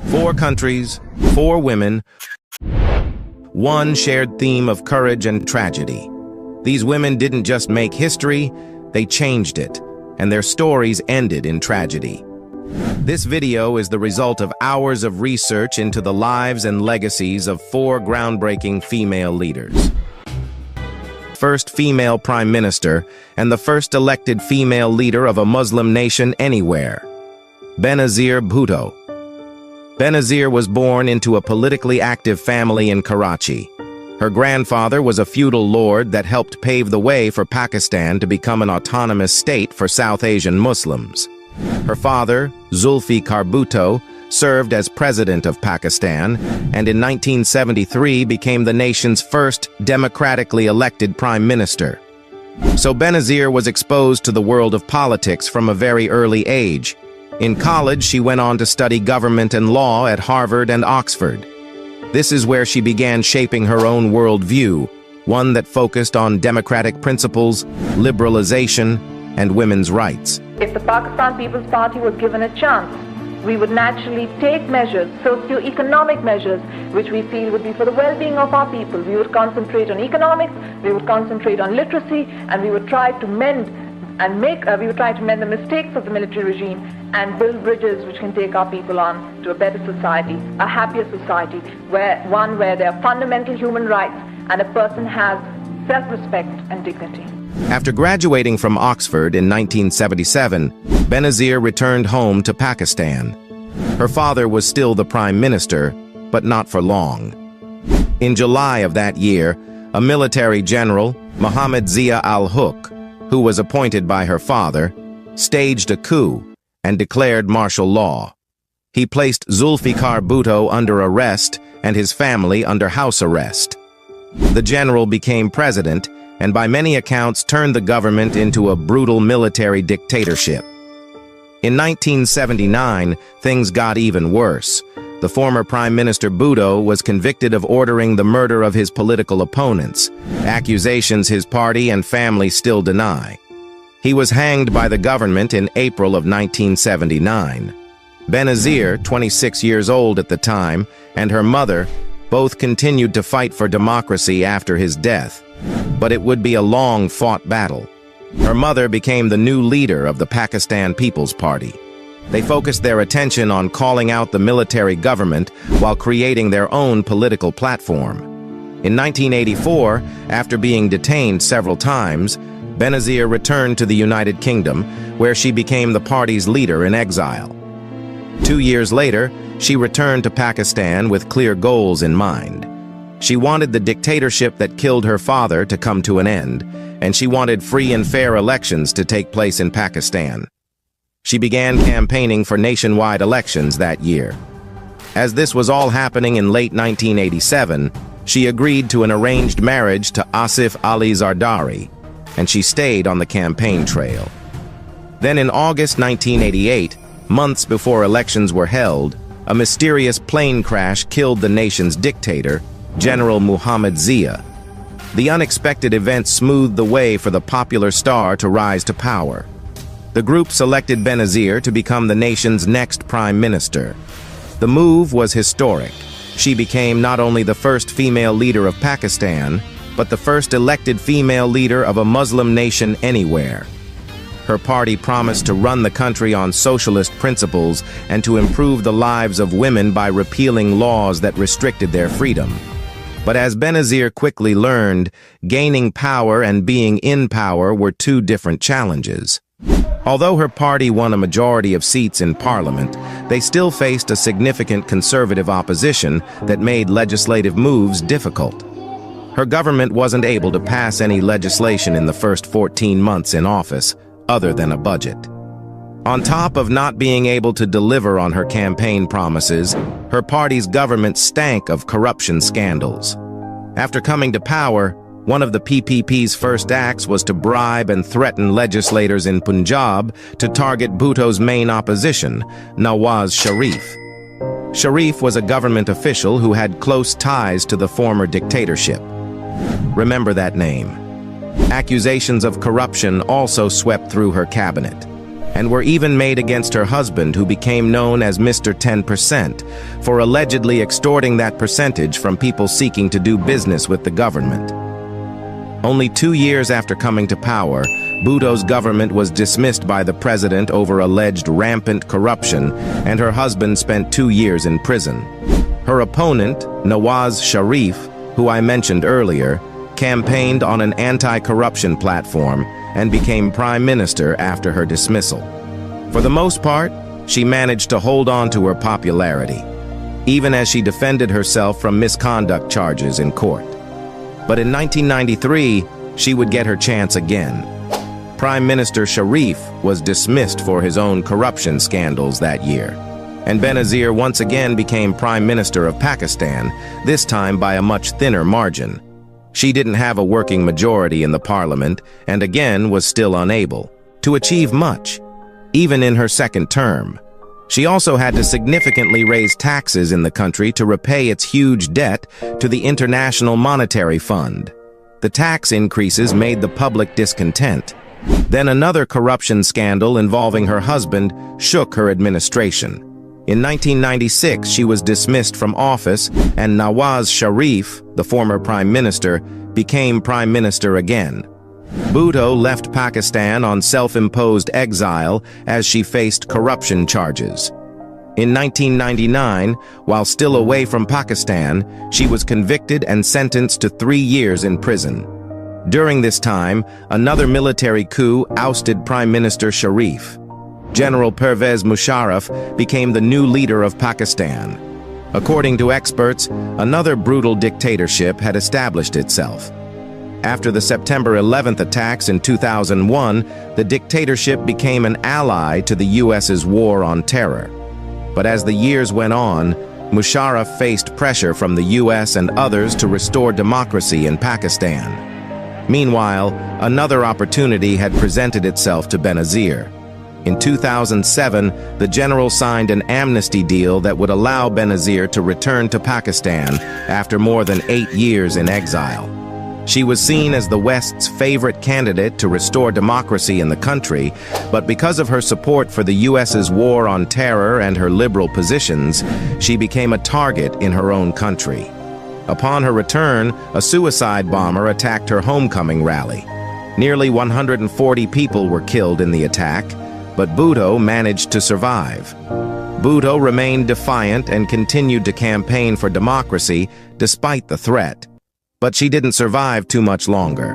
4 countries, 4 women, one shared theme of courage and tragedy. These women didn't just make history, they changed it, and their stories ended in tragedy. This video is the result of hours of research into the lives and legacies of 4 groundbreaking female leaders. First female prime minister and the first elected female leader of a Muslim nation anywhere, Benazir Bhutto. Benazir was born into a politically active family in Karachi. Her grandfather was a feudal lord that helped pave the way for Pakistan to become an autonomous state for South Asian Muslims. Her father, Zulfikar Bhutto, served as president of Pakistan and in 1973 became the nation's first democratically elected prime minister. So Benazir was exposed to the world of politics from a very early age. In college, she went on to study government and law at Harvard and Oxford. This is where she began shaping her own worldview, one that focused on democratic principles, liberalization, and women's rights. If the Pakistan People's Party was given a chance, we would naturally take measures, socio-economic measures, which we feel would be for the well-being of our people. We would concentrate on economics, we would concentrate on literacy, and we would try to mend the mistakes of the military regime and build bridges which can take our people on to a better society, a happier society, where there are fundamental human rights and a person has self-respect and dignity. After graduating from Oxford in 1977, Benazir returned home to Pakistan. Her father was still the prime minister, but not for long. In July of that year, a military general, Muhammad Zia al-Haq, who was appointed by her father, staged a coup and declared martial law. He placed Zulfikar Bhutto under arrest and his family under house arrest. The general became president and by many accounts turned the government into a brutal military dictatorship. In 1979, things got even worse. The former Prime Minister Bhutto was convicted of ordering the murder of his political opponents, accusations his party and family still deny. He was hanged by the government in April of 1979. Benazir, 26 years old at the time, and her mother both continued to fight for democracy after his death, but it would be a long-fought battle. Her mother became the new leader of the Pakistan People's Party. They focused their attention on calling out the military government while creating their own political platform. In 1984, after being detained several times, Benazir returned to the United Kingdom, where she became the party's leader in exile. 2 years later, she returned to Pakistan with clear goals in mind. She wanted the dictatorship that killed her father to come to an end, and she wanted free and fair elections to take place in Pakistan. She began campaigning for nationwide elections that year. As this was all happening in late 1987, she agreed to an arranged marriage to Asif Ali Zardari, and she stayed on the campaign trail. Then in August 1988, months before elections were held, a mysterious plane crash killed the nation's dictator, General Muhammad Zia. The unexpected event smoothed the way for the popular star to rise to power. The group selected Benazir to become the nation's next prime minister. The move was historic. She became not only the first female leader of Pakistan, but the first elected female leader of a Muslim nation anywhere. Her party promised to run the country on socialist principles and to improve the lives of women by repealing laws that restricted their freedom. But as Benazir quickly learned, gaining power and being in power were 2 different challenges. Although her party won a majority of seats in parliament, they still faced a significant conservative opposition that made legislative moves difficult. Her government wasn't able to pass any legislation in the first 14 months in office, other than a budget. On top of not being able to deliver on her campaign promises, her party's government stank of corruption scandals. After coming to power, one of the PPP's first acts was to bribe and threaten legislators in Punjab to target Bhutto's main opposition, Nawaz Sharif. Sharif was a government official who had close ties to the former dictatorship. Remember that name. Accusations of corruption also swept through her cabinet. and were even made against her husband, who became known as Mr. 10%, for allegedly extorting that percentage from people seeking to do business with the government. Only 2 years after coming to power, Bhutto's government was dismissed by the president over alleged rampant corruption, and her husband spent 2 years in prison. Her opponent, Nawaz Sharif, who I mentioned earlier, campaigned on an anti-corruption platform and became prime minister after her dismissal. For the most part, she managed to hold on to her popularity, even as she defended herself from misconduct charges in court. But in 1993, she would get her chance again. Prime Minister Sharif was dismissed for his own corruption scandals that year, and Benazir once again became Prime Minister of Pakistan, this time by a much thinner margin. She didn't have a working majority in the parliament, and again was still unable to achieve much, even in her second term. She also had to significantly raise taxes in the country to repay its huge debt to the International Monetary Fund. The tax increases made the public discontent. Then another corruption scandal involving her husband shook her administration. In 1996, she was dismissed from office, and Nawaz Sharif, the former prime minister, became prime minister again. Bhutto left Pakistan on self-imposed exile as she faced corruption charges. In 1999, while still away from Pakistan, she was convicted and sentenced to 3 years in prison. During this time, another military coup ousted Prime Minister Sharif. General Pervez Musharraf became the new leader of Pakistan. According to experts, another brutal dictatorship had established itself. After the September 11th attacks in 2001, the dictatorship became an ally to the U.S.'s war on terror. But as the years went on, Musharraf faced pressure from the U.S. and others to restore democracy in Pakistan. Meanwhile, another opportunity had presented itself to Benazir. In 2007, the general signed an amnesty deal that would allow Benazir to return to Pakistan after more than 8 years in exile. She was seen as the West's favorite candidate to restore democracy in the country, but because of her support for the U.S.'s war on terror and her liberal positions, she became a target in her own country. Upon her return, a suicide bomber attacked her homecoming rally. Nearly 140 people were killed in the attack, but Bhutto managed to survive. Bhutto remained defiant and continued to campaign for democracy despite the threat. But she didn't survive too much longer.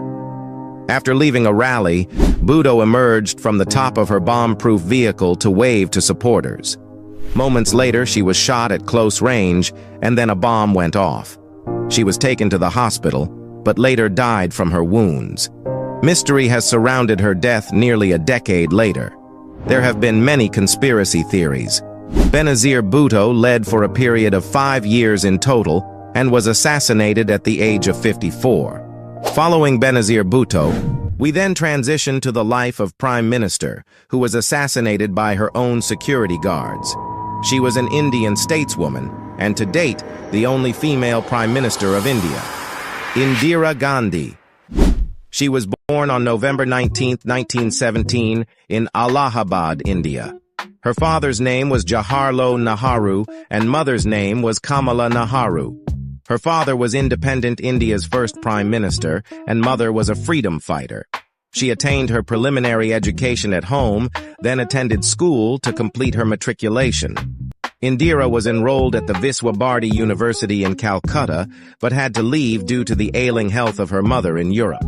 After leaving a rally, Bhutto emerged from the top of her bomb-proof vehicle to wave to supporters. Moments later, she was shot at close range, and then a bomb went off. She was taken to the hospital, but later died from her wounds. Mystery has surrounded her death nearly a decade later. There have been many conspiracy theories. Benazir Bhutto led for a period of 5 years in total, and was assassinated at the age of 54. Following Benazir Bhutto, we then transition to the life of Prime Minister, who was assassinated by her own security guards. She was an Indian stateswoman, and to date, the only female Prime Minister of India. Indira Gandhi. She was born on November 19, 1917, in Allahabad, India. Her father's name was Jawaharlal Nehru, and mother's name was Kamala Nehru. Her father was independent India's first prime minister, and mother was a freedom fighter. She attained her preliminary education at home, then attended school to complete her matriculation. Indira was enrolled at the Viswa Bharati University in Calcutta, but had to leave due to the ailing health of her mother in Europe.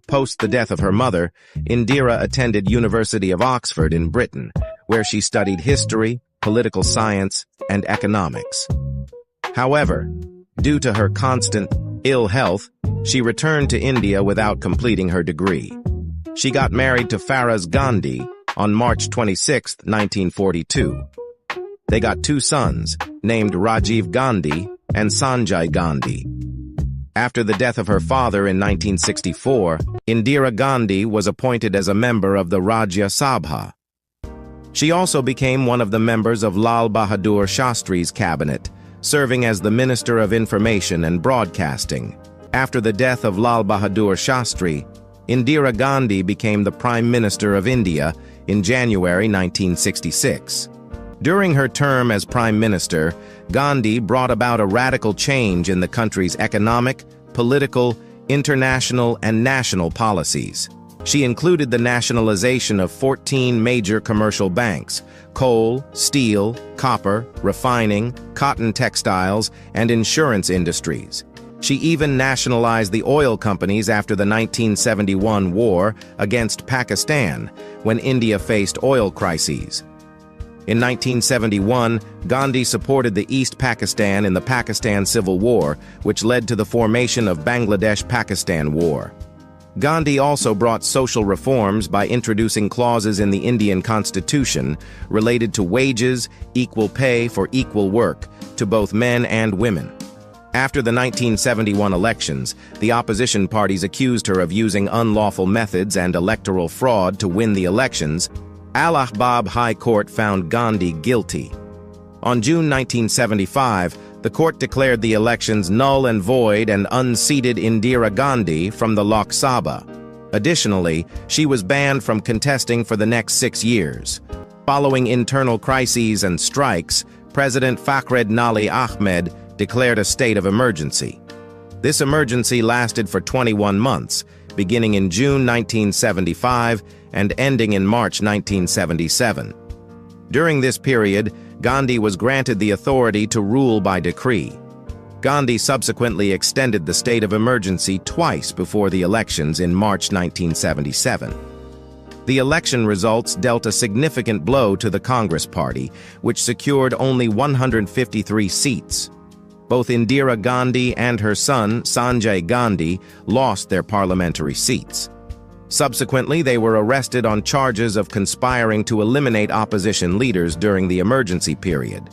Post the death of her mother, Indira attended University of Oxford in Britain, where she studied history, political science, and economics. However, due to her constant ill health, she returned to India without completing her degree. She got married to Faraz Gandhi on March 26, 1942. They got 2 sons, named Rajiv Gandhi and Sanjay Gandhi. After the death of her father in 1964, Indira Gandhi was appointed as a member of the Rajya Sabha. She also became one of the members of Lal Bahadur Shastri's cabinet, serving as the Minister of Information and Broadcasting. After the death of Lal Bahadur Shastri, Indira Gandhi became the Prime Minister of India in January 1966. During her term as Prime Minister, Gandhi brought about a radical change in the country's economic, political, international, and national policies. She included the nationalization of 14 major commercial banks: coal, steel, copper, refining, cotton textiles, and insurance industries. She even nationalized the oil companies after the 1971 war against Pakistan, when India faced oil crises. In 1971, Gandhi supported the East Pakistan in the Pakistan Civil War, which led to the formation of Bangladesh-Pakistan War. Gandhi also brought social reforms by introducing clauses in the Indian Constitution related to wages, equal pay for equal work, to both men and women. After the 1971 elections, the opposition parties accused her of using unlawful methods and electoral fraud to win the elections. Allahabad High Court found Gandhi guilty. On June 1975, the court declared the elections null and void and unseated Indira Gandhi from the Lok Sabha. Additionally, she was banned from contesting for the next 6 years. Following internal crises and strikes, President Fakhreddin Ahmed declared a state of emergency. This emergency lasted for 21 months, beginning in June 1975 and ending in March 1977. During this period, Gandhi was granted the authority to rule by decree. Gandhi subsequently extended the state of emergency twice before the elections in March 1977. The election results dealt a significant blow to the Congress Party, which secured only 153 seats. Both Indira Gandhi and her son, Sanjay Gandhi, lost their parliamentary seats. Subsequently, they were arrested on charges of conspiring to eliminate opposition leaders during the emergency period.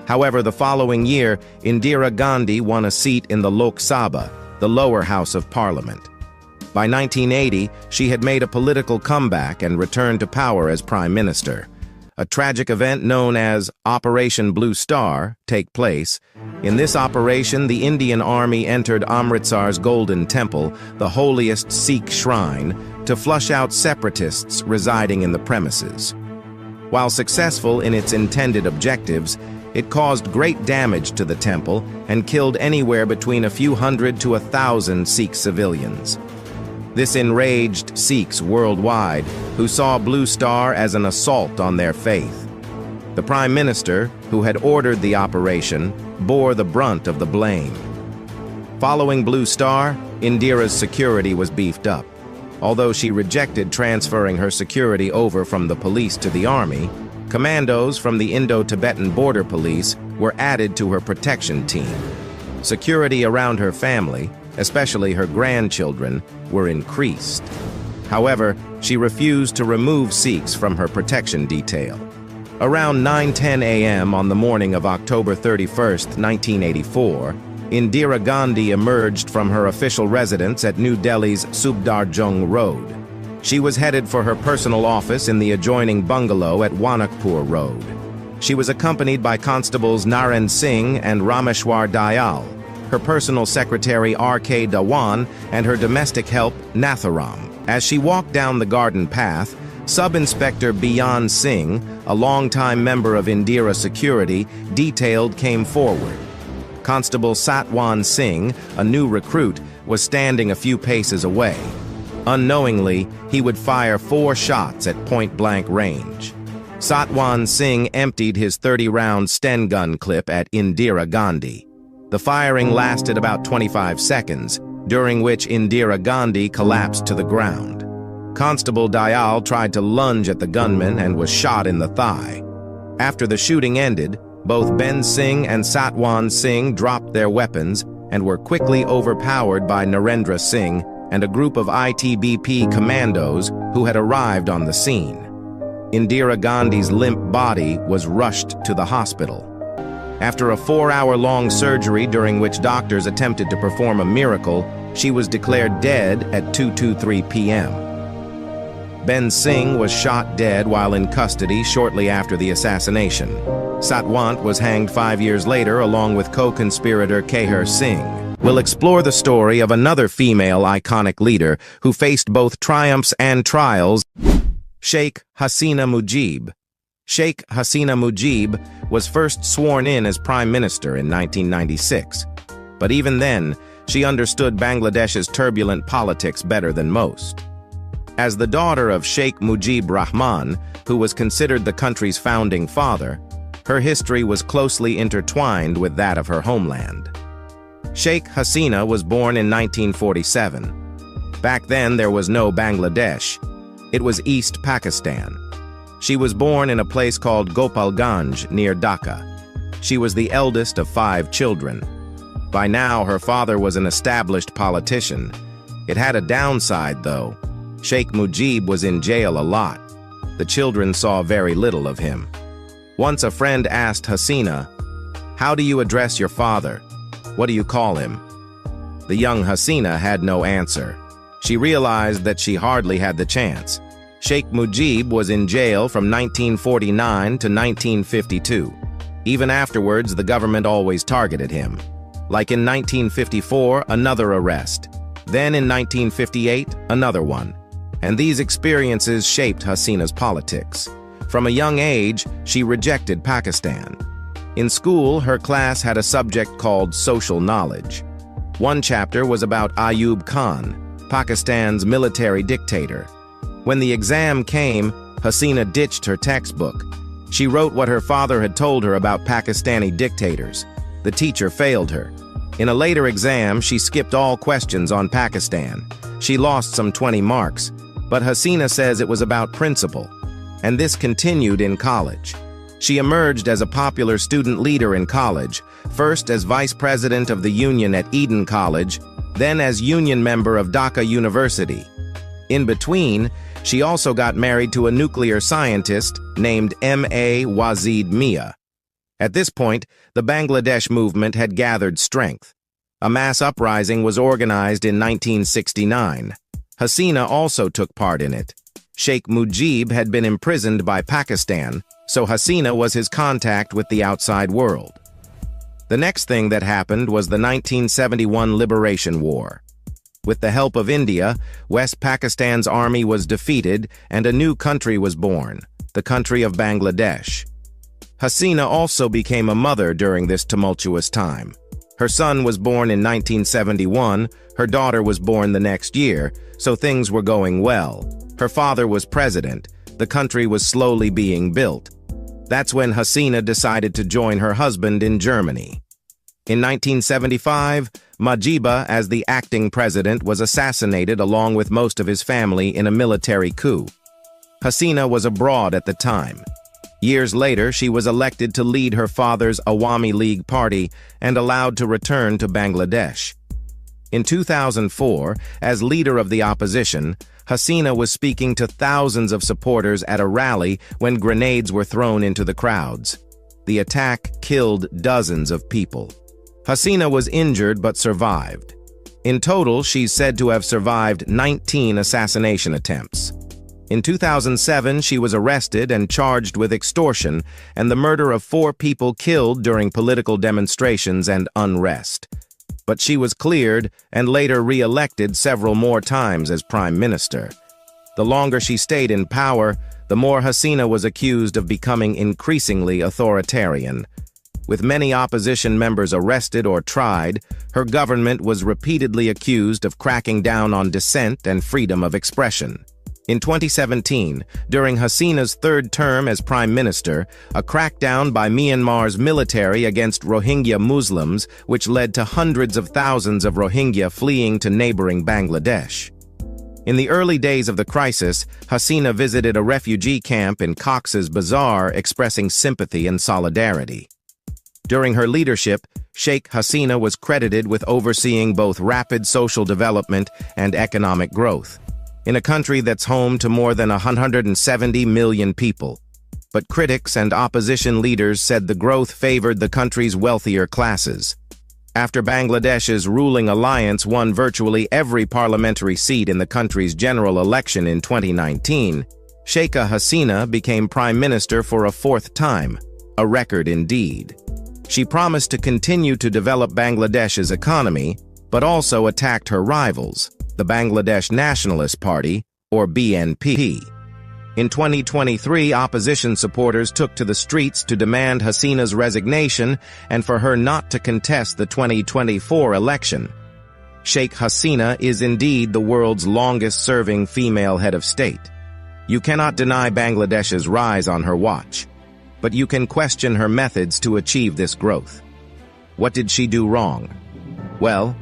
However, the following year, Indira Gandhi won a seat in the Lok Sabha, the lower house of parliament. By 1980, she had made a political comeback and returned to power as prime minister. A tragic event known as Operation Blue Star took place. In this operation, the Indian Army entered Amritsar's Golden Temple, the holiest Sikh shrine, to flush out separatists residing in the premises. While successful in its intended objectives, it caused great damage to the temple and killed anywhere between a few hundred to 1,000 Sikh civilians. This enraged Sikhs worldwide, who saw Blue Star as an assault on their faith. The Prime Minister, who had ordered the operation, bore the brunt of the blame. Following Blue Star, Indira's security was beefed up. Although she rejected transferring her security over from the police to the army, commandos from the Indo-Tibetan Border Police were added to her protection team. Security around her family, especially her grandchildren, were increased. However, she refused to remove Sikhs from her protection detail. Around 9:10 a.m. on the morning of October 31, 1984, Indira Gandhi emerged from her official residence at New Delhi's Subdarjung Road. She was headed for her personal office in the adjoining bungalow at Wanakpur Road. She was accompanied by constables Naren Singh and Rameshwar Dayal, her personal secretary R.K. Dhawan, and her domestic help Natharam. As she walked down the garden path, Sub-Inspector Biyan Singh, a longtime member of Indira Security, detailed came forward. Constable Satwan Singh, a new recruit, was standing a few paces away. Unknowingly, he would fire 4 shots at point-blank range. Satwan Singh emptied his 30-round Sten gun clip at Indira Gandhi. The firing lasted about 25 seconds, during which Indira Gandhi collapsed to the ground. Constable Dayal tried to lunge at the gunman and was shot in the thigh. After the shooting ended, both Ben Singh and Satwan Singh dropped their weapons and were quickly overpowered by Narendra Singh and a group of ITBP commandos who had arrived on the scene. Indira Gandhi's limp body was rushed to the hospital. After a 4-hour-long surgery during which doctors attempted to perform a miracle, she was declared dead at 2:23 p.m. Ben Singh was shot dead while in custody shortly after the assassination. Satwant was hanged 5 years later along with co-conspirator Kehar Singh. We'll explore the story of another female iconic leader who faced both triumphs and trials. Sheikh Hasina Mujeeb. Sheikh Hasina Mujeeb was first sworn in as Prime Minister in 1996. But even then, she understood Bangladesh's turbulent politics better than most. As the daughter of Sheikh Mujib Rahman, who was considered the country's founding father, her history was closely intertwined with that of her homeland. Sheikh Hasina was born in 1947. Back then, there was no Bangladesh. It was East Pakistan. She was born in a place called Gopalganj near Dhaka. She was the eldest of 5 children. By now, her father was an established politician. It had a downside, though. Sheikh Mujib was in jail a lot. The children saw very little of him. Once a friend asked Hasina, "How do you address your father? What do you call him?" The young Hasina had no answer. She realized that she hardly had the chance. Sheikh Mujib was in jail from 1949 to 1952. Even afterwards, the government always targeted him. Like in 1954, another arrest. Then in 1958, another one. And these experiences shaped Hasina's politics. From a young age, she rejected Pakistan. In school, her class had a subject called social knowledge. One chapter was about Ayub Khan, Pakistan's military dictator. When the exam came, Hasina ditched her textbook. She wrote what her father had told her about Pakistani dictators. The teacher failed her. In a later exam, she skipped all questions on Pakistan. She lost some 20 marks, but Hasina says it was about principle. And this continued in college. She emerged as a popular student leader in college, first as vice president of the union at Eden College, then as union member of Dhaka University. In between, she also got married to a nuclear scientist named M.A. Wazid Mia. At this point, the Bangladesh movement had gathered strength. A mass uprising was organized in 1969. Hasina also took part in it. Sheikh Mujib had been imprisoned by Pakistan, so Hasina was his contact with the outside world. The next thing that happened was the 1971 Liberation War. With the help of India, West Pakistan's army was defeated and a new country was born, the country of Bangladesh. Hasina also became a mother during this tumultuous time. Her son was born in 1971, her daughter was born the next year, so things were going well. Her father was president, the country was slowly being built. That's when Hasina decided to join her husband in Germany. In 1975, Mujiba, as the acting president, was assassinated along with most of his family in a military coup. Hasina was abroad at the time. Years later, she was elected to lead her father's Awami League party and allowed to return to Bangladesh. In 2004, as leader of the opposition, Hasina was speaking to thousands of supporters at a rally when grenades were thrown into the crowds. The attack killed dozens of people. Hasina was injured but survived. In total, she's said to have survived 19 assassination attempts. In 2007, she was arrested and charged with extortion and the murder of 4 people killed during political demonstrations and unrest. But she was cleared and later re-elected several more times as prime minister. The longer she stayed in power, the more Hasina was accused of becoming increasingly authoritarian. With many opposition members arrested or tried, her government was repeatedly accused of cracking down on dissent and freedom of expression. In 2017, during Hasina's 3rd term as prime minister, a crackdown by Myanmar's military against Rohingya Muslims, which led to hundreds of thousands of Rohingya fleeing to neighboring Bangladesh. In the early days of the crisis, Hasina visited a refugee camp in Cox's Bazar expressing sympathy and solidarity. During her leadership, Sheikh Hasina was credited with overseeing both rapid social development and economic growth, in a country that's home to more than 170 million people. But critics and opposition leaders said the growth favored the country's wealthier classes. After Bangladesh's ruling alliance won virtually every parliamentary seat in the country's general election in 2019, Sheikh Hasina became prime minister for a 4th time, a record indeed. She promised to continue to develop Bangladesh's economy, but also attacked her rivals, the Bangladesh Nationalist Party, or BNP. In 2023, opposition supporters took to the streets to demand Hasina's resignation and for her not to contest the 2024 election. Sheikh Hasina is indeed the world's longest-serving female head of state. You cannot deny Bangladesh's rise on her watch, but you can question her methods to achieve this growth. What did she do wrong? Well,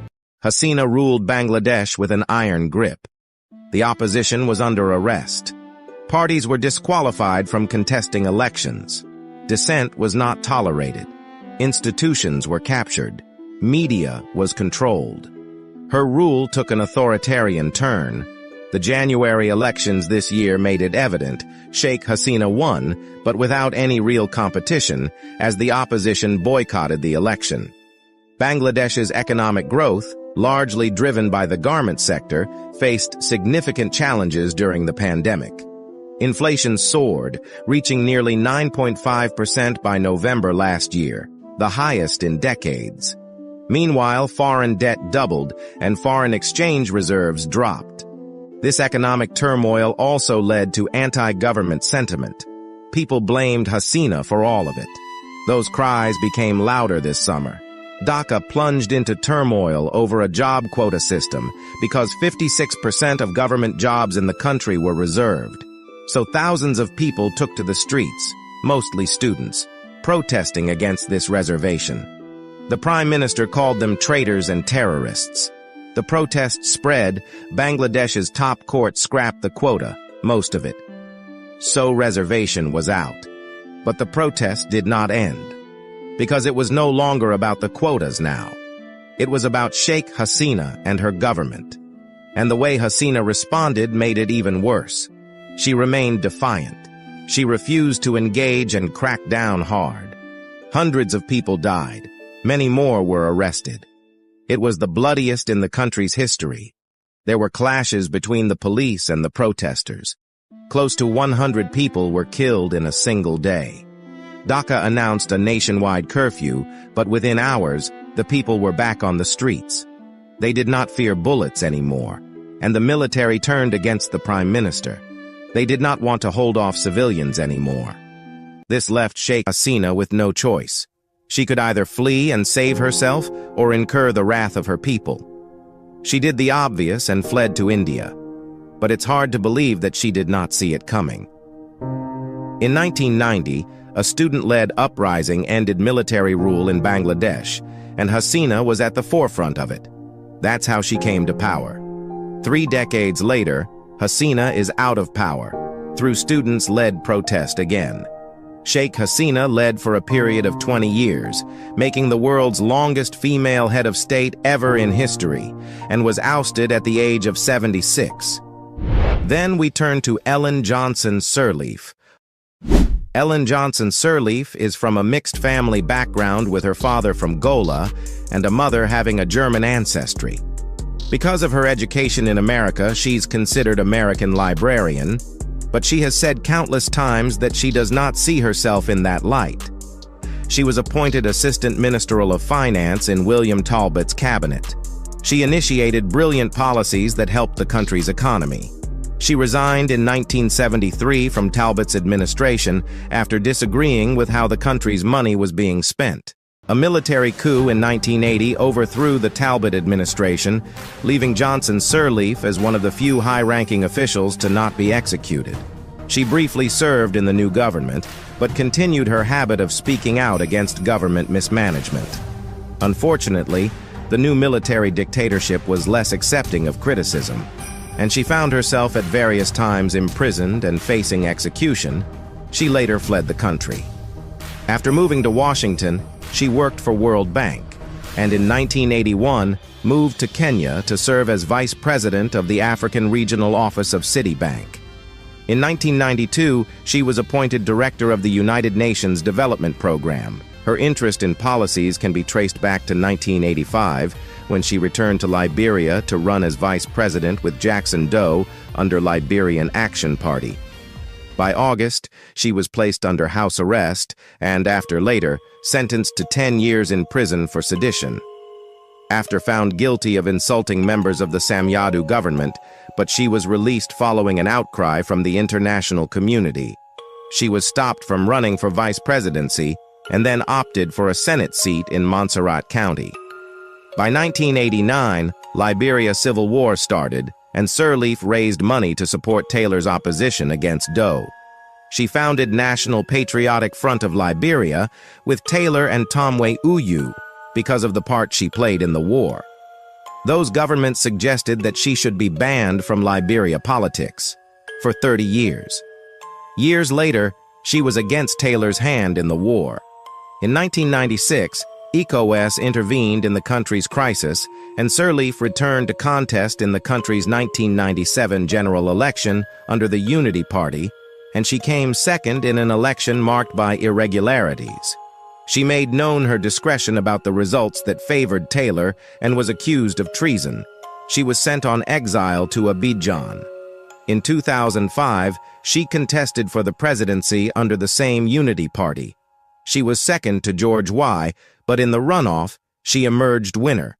Hasina ruled Bangladesh with an iron grip. The opposition was under arrest. Parties were disqualified from contesting elections. Dissent was not tolerated. Institutions were captured. Media was controlled. Her rule took an authoritarian turn. The January elections this year made it evident. Sheikh Hasina won, but without any real competition, as the opposition boycotted the election. Bangladesh's economic growth, largely driven by the garment sector, faced significant challenges during the pandemic. Inflation soared, reaching nearly 9.5% by November last year, the highest in decades. Meanwhile, foreign debt doubled and foreign exchange reserves dropped. This economic turmoil also led to anti-government sentiment. People blamed Hasina for all of it. Those cries became louder this summer. Dhaka plunged into turmoil over a job quota system because 56% of government jobs in the country were reserved. So thousands of people took to the streets, mostly students, protesting against this reservation. The Prime Minister called them traitors and terrorists. The protests spread. Bangladesh's top court scrapped the quota, most of it. So reservation was out. But the protest did not end, because it was no longer about the quotas now. It was about Sheikh Hasina and her government. And the way Hasina responded made it even worse. She remained defiant. She refused to engage and cracked down hard. Hundreds of people died. Many more were arrested. It was the bloodiest in the country's history. There were clashes between the police and the protesters. Close to 100 people were killed in a single day. Dhaka announced a nationwide curfew, but within hours, the people were back on the streets. They did not fear bullets anymore, and the military turned against the Prime Minister. They did not want to hold off civilians anymore. This left Sheikh Hasina with no choice. She could either flee and save herself or incur the wrath of her people. She did the obvious and fled to India. But it's hard to believe that she did not see it coming. In 1990, a student-led uprising ended military rule in Bangladesh, and Hasina was at the forefront of it. That's how she came to power. 3 decades later, Hasina is out of power, through students-led protest again. Sheikh Hasina led for a period of 20 years, making the world's longest female head of state ever in history, and was ousted at the age of 76. Then we turn to Johnson Sirleaf. Johnson Sirleaf is from a mixed family background with her father from Gola and a mother having a German ancestry. Because of her education in America, she's considered American librarian, but she has said countless times that she does not see herself in that light. She was appointed Assistant Ministerial of Finance in William Talbot's cabinet. She initiated brilliant policies that helped the country's economy. She resigned in 1973 from Talbot's administration after disagreeing with how the country's money was being spent. A military coup in 1980 overthrew the Talbot administration, leaving Johnson Sirleaf as one of the few high-ranking officials to not be executed. She briefly served in the new government, but continued her habit of speaking out against government mismanagement. Unfortunately, the new military dictatorship was less accepting of criticism, and she found herself at various times imprisoned and facing execution. She later fled the country. After moving to Washington, she worked for World Bank, and in 1981 moved to Kenya to serve as Vice President of the African Regional Office of Citibank. In 1992, she was appointed Director of the United Nations Development Program. Her interest in policies can be traced back to 1985, when she returned to Liberia to run as Vice President with Jackson Doe under Liberian Action Party. By August, she was placed under house arrest and, after later, sentenced to 10 years in prison for sedition. after found guilty of insulting members of the Samyadu government, but she was released following an outcry from the international community. She was stopped from running for vice presidency and then opted for a Senate seat in Montserrat County. By 1989, Liberia's civil war started, and Sirleaf raised money to support Taylor's opposition against Doe. She founded National Patriotic Front of Liberia with Taylor and Tomwe Uyu because of the part she played in the war. Those governments suggested that she should be banned from Liberia politics for 30 years. Years later, she was against Taylor's hand in the war. In 1996, ECOWAS intervened in the country's crisis, and Sirleaf returned to contest in the country's 1997 general election under the Unity Party, and she came second in an election marked by irregularities. She made known her discretion about the results that favored Taylor and was accused of treason. She was sent on exile to Abidjan. In 2005, she contested for the presidency under the same Unity Party. She was second to George Y., but in the runoff, she emerged winner.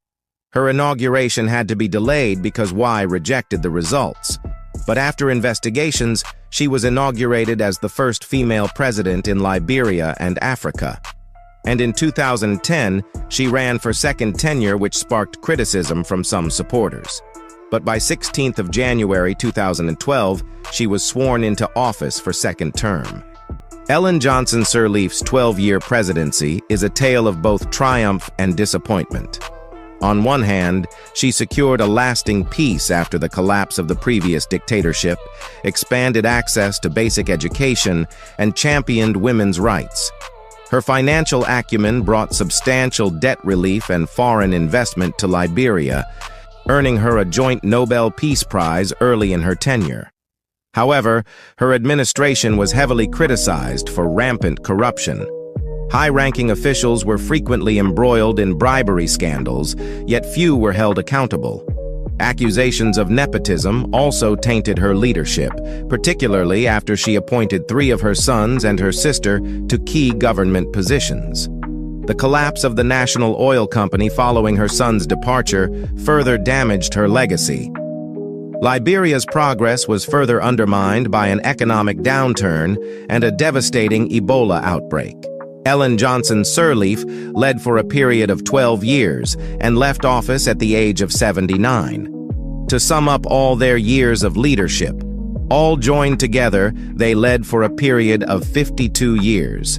Her inauguration had to be delayed because Y rejected the results. But after investigations, she was inaugurated as the first female president in Liberia and Africa. And in 2010, she ran for second tenure, which sparked criticism from some supporters. But by 16th of January 2012, she was sworn into office for second term. Ellen Johnson Sirleaf's 12-year presidency is a tale of both triumph and disappointment. On one hand, she secured a lasting peace after the collapse of the previous dictatorship, expanded access to basic education, and championed women's rights. Her financial acumen brought substantial debt relief and foreign investment to Liberia, earning her a joint Nobel Peace Prize early in her tenure. However, her administration was heavily criticized for rampant corruption. High-ranking officials were frequently embroiled in bribery scandals, yet few were held accountable. Accusations of nepotism also tainted her leadership, particularly after she appointed 3 of her sons and her sister to key government positions. The collapse of the national oil company following her son's departure further damaged her legacy. Liberia's progress was further undermined by an economic downturn and a devastating Ebola outbreak. Ellen Johnson Sirleaf led for a period of 12 years and left office at the age of 79. To sum up all their years of leadership, all joined together, they led for a period of 52 years.